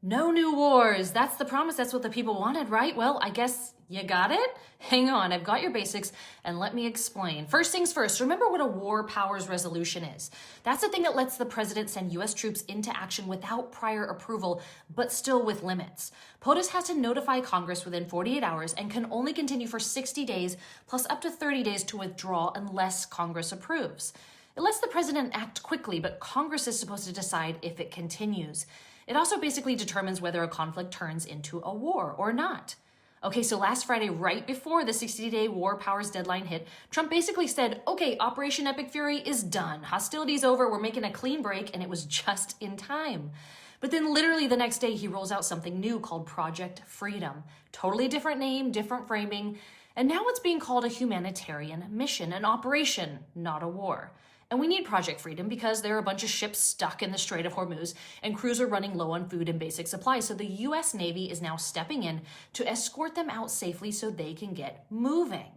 No new wars. That's the promise. That's what the people wanted, right? Well, I guess you got it? Hang on, I've got your basics, and let me explain. First things first, remember what a war powers resolution is. That's the thing that lets the president send US troops into action without prior approval, but still with limits. POTUS has to notify Congress within 48 hours and can only continue for 60 days, plus up to 30 days to withdraw unless Congress approves. It lets the president act quickly, but Congress is supposed to decide if it continues. It also basically determines whether a conflict turns into a war or not. Okay, so last Friday, right before the 60-day war powers deadline hit, Trump basically said, okay, Operation Epic Fury is done. Hostility's over, we're making a clean break, and it was just in time. But then literally the next day, he rolls out something new called Project Freedom. Totally different name, different framing, and now it's being called a humanitarian mission, an operation, not a war. And we need Project Freedom because there are a bunch of ships stuck in the Strait of Hormuz and crews are running low on food and basic supplies. So the US Navy is now stepping in to escort them out safely so they can get moving.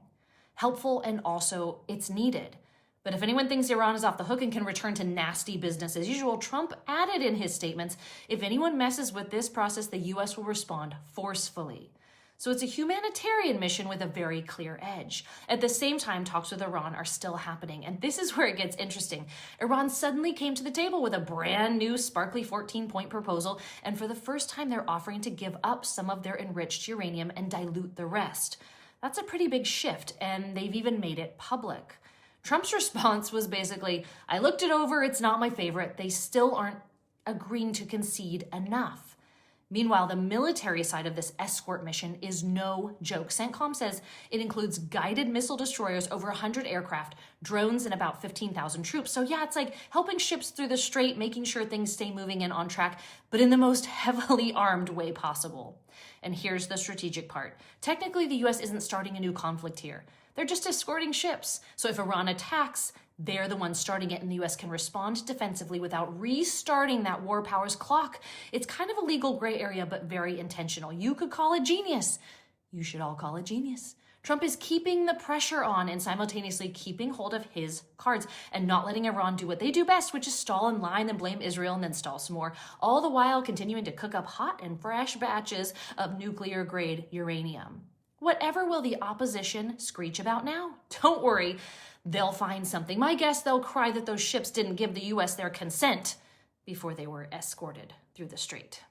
Helpful, and also it's needed. But if anyone thinks Iran is off the hook and can return to nasty business as usual, Trump added in his statements, if anyone messes with this process, the US will respond forcefully. So it's a humanitarian mission with a very clear edge. At the same time, talks with Iran are still happening. And this is where it gets interesting. Iran suddenly came to the table with a brand new sparkly 14-point proposal. And for the first time, they're offering to give up some of their enriched uranium and dilute the rest. That's a pretty big shift, and they've even made it public. Trump's response was basically, I looked it over, it's not my favorite. They still aren't agreeing to concede enough. Meanwhile, the military side of this escort mission is no joke. CENTCOM says it includes guided missile destroyers, over 100 aircraft, drones, and about 15,000 troops. So yeah, it's like helping ships through the strait, making sure things stay moving and on track, but in the most heavily armed way possible. And here's the strategic part. Technically, the US isn't starting a new conflict here. They're just escorting ships. So if Iran attacks, they're the ones starting it, and the US can respond defensively without restarting that war powers clock. It's kind of a legal gray area, but very intentional. You could call it genius. You should all call it genius. Trump is keeping the pressure on and simultaneously keeping hold of his cards and not letting Iran do what they do best, which is stall and lie and then blame Israel and then stall some more, all the while continuing to cook up hot and fresh batches of nuclear-grade uranium. Whatever will the opposition screech about now? Don't worry, they'll find something. My guess, they'll cry that those ships didn't give the US their consent before they were escorted through the strait.